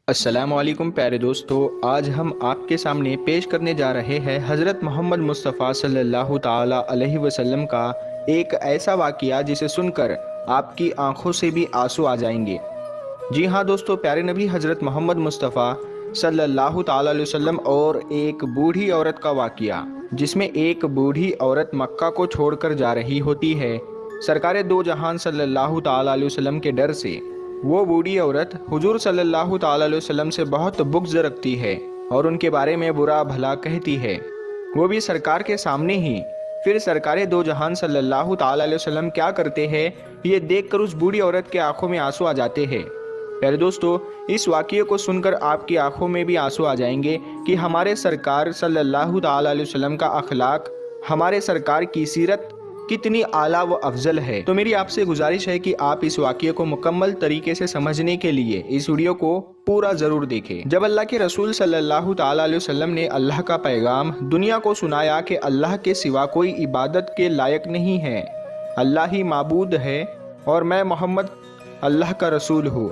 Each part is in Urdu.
السلام علیکم پیارے دوستو، آج ہم آپ کے سامنے پیش کرنے جا رہے ہیں حضرت محمد مصطفیٰ صلی اللہ تعالیٰ علیہ وسلم کا ایک ایسا واقعہ جسے سن کر آپ کی آنکھوں سے بھی آنسو آ جائیں گے۔ جی ہاں دوستو، پیارے نبی حضرت محمد مصطفیٰ صلی اللہ تعالیٰ علیہ وسلم اور ایک بوڑھی عورت کا واقعہ، جس میں ایک بوڑھی عورت مکہ کو چھوڑ کر جا رہی ہوتی ہے سرکار دو جہان صلی اللہ تعالیٰ علیہ وسلم کے ڈر سے۔ وہ بوڑھی عورت حضور صلی اللہ تعالیٰ علیہ وسلم سے بہت بغض رکھتی ہے اور ان کے بارے میں برا بھلا کہتی ہے، وہ بھی سرکار کے سامنے ہی۔ پھر سرکار دو جہان صلی اللہ تعالیٰ علیہ وسلم کیا کرتے ہیں، یہ دیکھ کر اس بوڑھی عورت کے آنکھوں میں آنسو آ جاتے ہیں۔ پیارے دوستو، اس واقعے کو سن کر آپ کی آنکھوں میں بھی آنسو آ جائیں گے کہ ہمارے سرکار صلی اللہ تعالیٰ علیہ وسلم کا اخلاق، ہمارے سرکار کی سیرت کتنی اعلیٰ و افضل ہے۔ تو میری آپ سے گزارش ہے کہ آپ اس واقعے کو مکمل طریقے سے سمجھنے کے لیے اس ویڈیو کو پورا ضرور دیکھیں۔ جب اللہ کے رسول صلی اللہ تعالیٰ علیہ وسلم نے اللہ کا پیغام دنیا کو سنایا کہ اللہ کے سوا کوئی عبادت کے لائق نہیں ہے، اللہ ہی معبود ہے اور میں محمد اللہ کا رسول ہوں،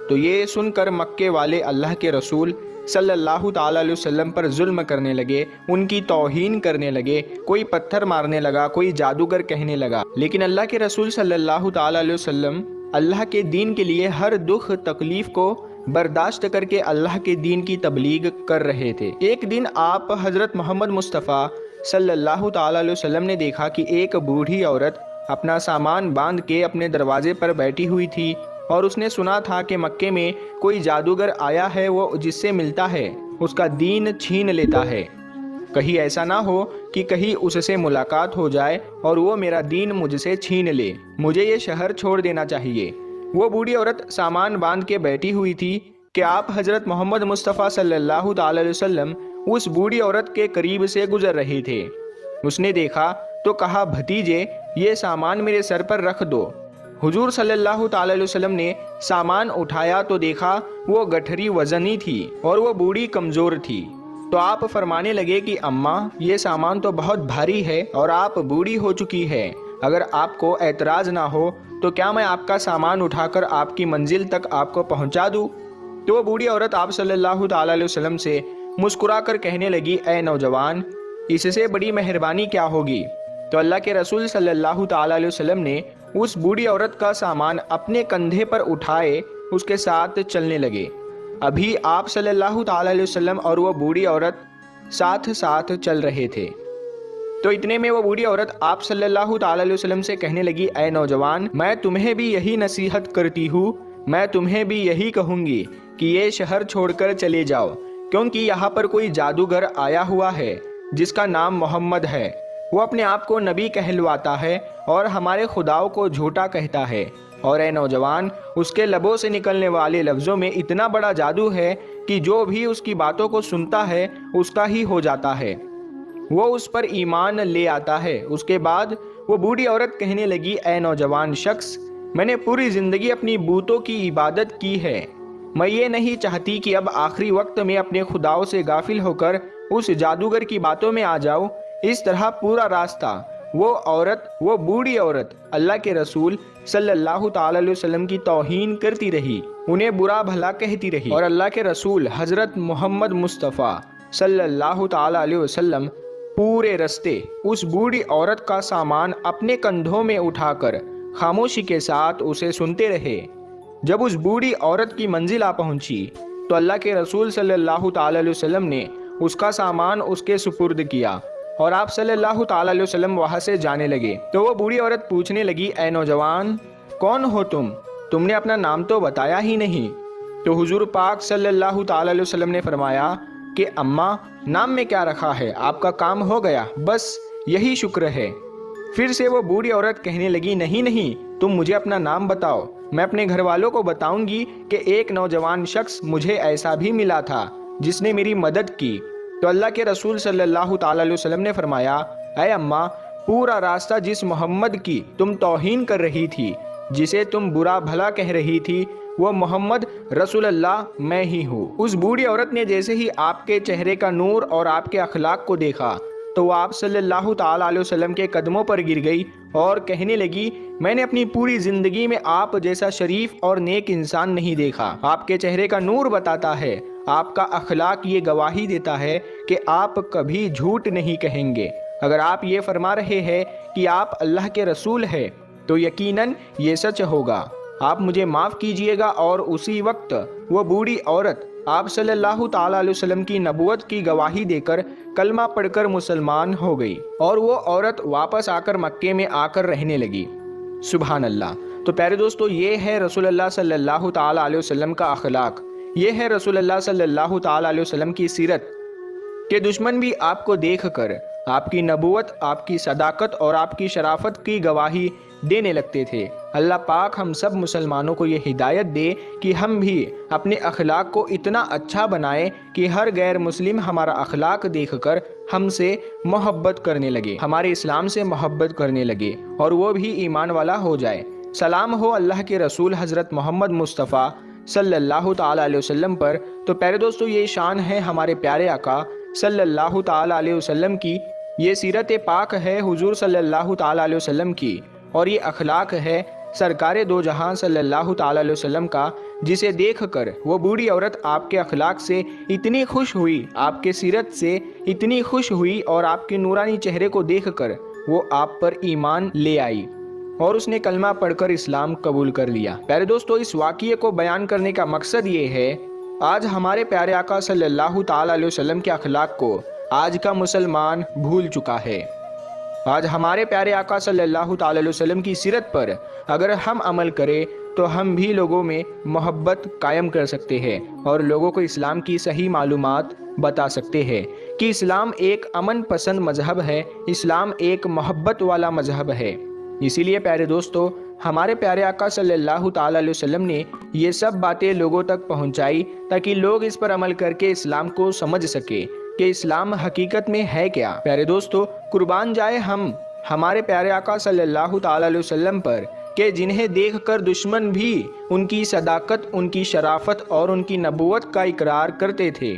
تو یہ سن کر مکے والے اللہ کے رسول صلی اللہ تعالیٰ علیہ وسلم پر ظلم کرنے لگے، ان کی توہین کرنے لگے، کوئی پتھر مارنے لگا، کوئی جادوگر کہنے لگا۔ لیکن اللہ کے رسول صلی اللہ تعالیٰ علیہ وسلم اللہ کے دین کے لیے ہر دکھ تکلیف کو برداشت کر کے اللہ کے دین کی تبلیغ کر رہے تھے۔ ایک دن آپ حضرت محمد مصطفیٰ صلی اللہ تعالیٰ علیہ وسلم نے دیکھا کہ ایک بوڑھی عورت اپنا سامان باندھ کے اپنے دروازے پر بیٹھی ہوئی تھی، اور اس نے سنا تھا کہ مکے میں کوئی جادوگر آیا ہے، وہ جس سے ملتا ہے اس کا دین چھین لیتا ہے۔ کہیں ایسا نہ ہو کہ کہیں اس سے ملاقات ہو جائے اور وہ میرا دین مجھ سے چھین لے، مجھے یہ شہر چھوڑ دینا چاہیے۔ وہ بوڑھی عورت سامان باندھ کے بیٹھی ہوئی تھی کہ آپ حضرت محمد مصطفیٰ صلی اللہ تعالی علیہ وسلم اس بوڑھی عورت کے قریب سے گزر رہے تھے۔ اس نے دیکھا تو کہا، بھتیجے یہ سامان میرے سر پر رکھ دو۔ حضور صلی اللہ تعالی علیہ وسلم نے سامان اٹھایا تو دیکھا وہ گٹھری وزنی تھی اور وہ بوڑھی کمزور تھی، تو آپ فرمانے لگے کہ اماں یہ سامان تو بہت بھاری ہے اور آپ بوڑھی ہو چکی ہے، اگر آپ کو اعتراض نہ ہو تو کیا میں آپ کا سامان اٹھا کر آپ کی منزل تک آپ کو پہنچا دوں؟ تو وہ بوڑھی عورت آپ صلی اللہ تعالی علیہ وسلم سے مسکرا کر کہنے لگی، اے نوجوان، اس سے بڑی مہربانی کیا ہوگی؟ تو اللہ کے رسول صلی اللہ تعالی علیہ وسلم نے اس بوڑھی عورت کا سامان اپنے کندھے پر اٹھائے اس کے ساتھ چلنے لگے۔ ابھی آپ صلی اللہ تعالی علیہ وسلم اور وہ بوڑھی عورت ساتھ ساتھ چل رہے تھے، تو اتنے میں وہ بوڑھی عورت آپ صلی اللہ تعالی علیہ وسلم سے کہنے لگی، اے نوجوان، میں تمہیں بھی یہی نصیحت کرتی ہوں، میں تمہیں بھی یہی کہوں گی کہ یہ شہر چھوڑ کر چلے جاؤ، کیونکہ یہاں پر کوئی جادوگر آیا ہوا ہے جس کا نام محمد ہے۔ وہ اپنے آپ کو نبی کہلواتا ہے اور ہمارے خداؤں کو جھوٹا کہتا ہے، اور اے نوجوان، اس کے لبوں سے نکلنے والے لفظوں میں اتنا بڑا جادو ہے کہ جو بھی اس کی باتوں کو سنتا ہے اس کا ہی ہو جاتا ہے، وہ اس پر ایمان لے آتا ہے۔ اس کے بعد وہ بوڑھی عورت کہنے لگی، اے نوجوان شخص، میں نے پوری زندگی اپنی بتوں کی عبادت کی ہے، میں یہ نہیں چاہتی کہ اب آخری وقت میں اپنے خداؤں سے غافل ہو کر اس جادوگر کی باتوں میں آ جاؤں۔ اس طرح پورا راستہ وہ بوڑھی عورت اللہ کے رسول صلی اللہ تعالی علیہ وسلم کی توہین کرتی رہی، انہیں برا بھلا کہتی رہی، اور اللہ کے رسول حضرت محمد مصطفیٰ صلی اللہ تعالی علیہ وسلم پورے راستے اس بوڑھی عورت کا سامان اپنے کندھوں میں اٹھا کر خاموشی کے ساتھ اسے سنتے رہے۔ جب اس بوڑھی عورت کی منزل آ پہنچی تو اللہ کے رسول صلی اللہ تعالی علیہ وسلم نے اس کا سامان اس کے سپرد کیا اور آپ صلی اللہ تعالی علیہ وسلم وہاں سے جانے لگے۔ تو وہ بوڑھی عورت پوچھنے لگی، اے نوجوان، کون ہو تم نے اپنا نام تو بتایا ہی نہیں۔ تو حضور پاک صلی اللہ تعالی علیہ وسلم نے فرمایا کہ اماں، نام میں کیا رکھا ہے، آپ کا کام ہو گیا، بس یہی شکر ہے۔ پھر سے وہ بوڑھی عورت کہنے لگی، نہیں، تم مجھے اپنا نام بتاؤ، میں اپنے گھر والوں کو بتاؤں گی کہ ایک نوجوان شخص مجھے ایسا بھی ملا تھا جس نے میری مدد کی۔ تو اللہ کے رسول صلی اللہ تعالی علیہ وسلم نے فرمایا، اے اماں، پورا راستہ جس محمد کی تم توہین کر رہی تھی، جسے تم برا بھلا کہہ رہی تھی، وہ محمد رسول اللہ میں ہی ہوں۔ اس بوڑھی عورت نے جیسے ہی آپ کے چہرے کا نور اور آپ کے اخلاق کو دیکھا تو وہ آپ صلی اللہ تعالیٰ علیہ وسلم کے قدموں پر گر گئی اور کہنے لگی میں نے اپنی پوری زندگی میں آپ جیسا شریف اور نیک انسان نہیں دیکھا۔ آپ کے چہرے کا نور بتاتا ہے، آپ کا اخلاق یہ گواہی دیتا ہے کہ آپ کبھی جھوٹ نہیں کہیں گے۔ اگر آپ یہ فرما رہے ہیں کہ آپ اللہ کے رسول ہیں تو یقیناً یہ سچ ہوگا۔ آپ مجھے معاف کیجئے گا۔ اور اسی وقت وہ بوڑھی عورت آپ صلی اللہ تعالیٰ علیہ وسلم کی نبوت کی گواہی دے کر کلمہ پڑھ کر مسلمان ہو گئی، اور وہ عورت واپس آ کر مکے میں آ کر رہنے لگی۔ سبحان اللہ۔ تو پیارے دوستو، یہ ہے رسول اللہ صلی اللہ تعالیٰ علیہ وسلم کا اخلاق، یہ ہے رسول اللہ صلی اللہ تعالیٰ علیہ وسلم کی سیرت کہ دشمن بھی آپ کو دیکھ کر آپ کی نبوت، آپ کی صداقت اور آپ کی شرافت کی گواہی دینے لگتے تھے۔ اللہ پاک ہم سب مسلمانوں کو یہ ہدایت دے کہ ہم بھی اپنے اخلاق کو اتنا اچھا بنائیں کہ ہر غیر مسلم ہمارا اخلاق دیکھ کر ہم سے محبت کرنے لگے، ہمارے اسلام سے محبت کرنے لگے، اور وہ بھی ایمان والا ہو جائے۔ سلام ہو اللہ کے رسول حضرت محمد مصطفیٰ صلی اللہ تعالیٰ علیہ وسلم پر۔ تو پیارے دوستو، یہ شان ہے ہمارے پیارے آقا صلی اللہ تعالیٰ علیہ وسلم کی، یہ سیرت پاک ہے حضور صلی اللہ تعالیٰ علیہ وسلم کی، اور یہ اخلاق ہے سرکار دو جہاں صلی اللہ تعالیٰ علیہ وسلم کا، جسے دیکھ کر وہ بوڑھی عورت آپ کے اخلاق سے اتنی خوش ہوئی، آپ کے سیرت سے اتنی خوش ہوئی، اور آپ کے نورانی چہرے کو دیکھ کر وہ آپ پر ایمان لے آئی اور اس نے کلمہ پڑھ کر اسلام قبول کر لیا۔ پیارے دوستو، اس واقعے کو بیان کرنے کا مقصد یہ ہے، آج ہمارے پیارے آقا صلی اللہ تعالیٰ علیہ وسلم کے اخلاق کو آج کا مسلمان بھول چکا ہے۔ آج ہمارے پیارے آقا صلی اللہ تعالیٰ علیہ وسلم کی سیرت پر اگر ہم عمل کریں تو ہم بھی لوگوں میں محبت قائم کر سکتے ہیں اور لوگوں کو اسلام کی صحیح معلومات بتا سکتے ہیں کہ اسلام ایک امن پسند مذہب ہے، اسلام ایک محبت والا مذہب ہے۔ اسی لیے پیارے دوستو، ہمارے پیارے آقا صلی اللہ تعالیٰ علیہ وسلم نے یہ سب باتیں لوگوں تک پہنچائی تاکہ لوگ اس پر عمل کر کے اسلام کو سمجھ سکے کہ اسلام حقیقت میں ہے کیا۔ پیارے دوستو، قربان جائے ہم ہمارے پیارے آقا صلی اللہ تعالیٰ علیہ وسلم پر کہ جنہیں دیکھ کر دشمن بھی ان کی صداقت، ان کی شرافت اور ان کی نبوت کا اقرار کرتے تھے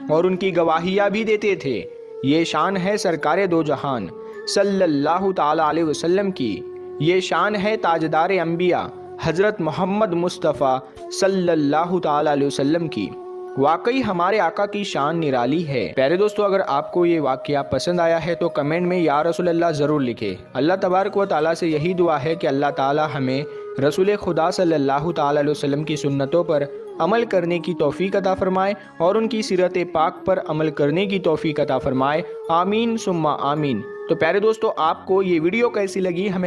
اور ان کی گواہیاں بھی دیتے تھے۔ یہ شان ہے سرکار دو جہان صلی اللہ تعالیٰ علیہ وسلم کی، یہ شان ہے تاجدار انبیاء حضرت محمد مصطفیٰ صلی اللہ تعالیٰ علیہ وسلم کی۔ واقعی ہمارے آقا کی شان نرالی ہے۔ پیارے دوستو، اگر آپ کو یہ واقعہ پسند آیا ہے تو کمنٹ میں یا رسول اللہ ضرور لکھیں۔ اللہ تبارک و تعالیٰ سے یہی دعا ہے کہ اللہ تعالیٰ ہمیں رسول خدا صلی اللہ تعالیٰ علیہ وسلم کی سنتوں پر عمل کرنے کی توفیق عطا فرمائے اور ان کی سیرت پاک پر عمل کرنے کی توفیق عطا فرمائے۔ آمین ثم آمین۔ تو پیارے دوستو، آپ کو یہ ویڈیو کیسی لگی ہمیں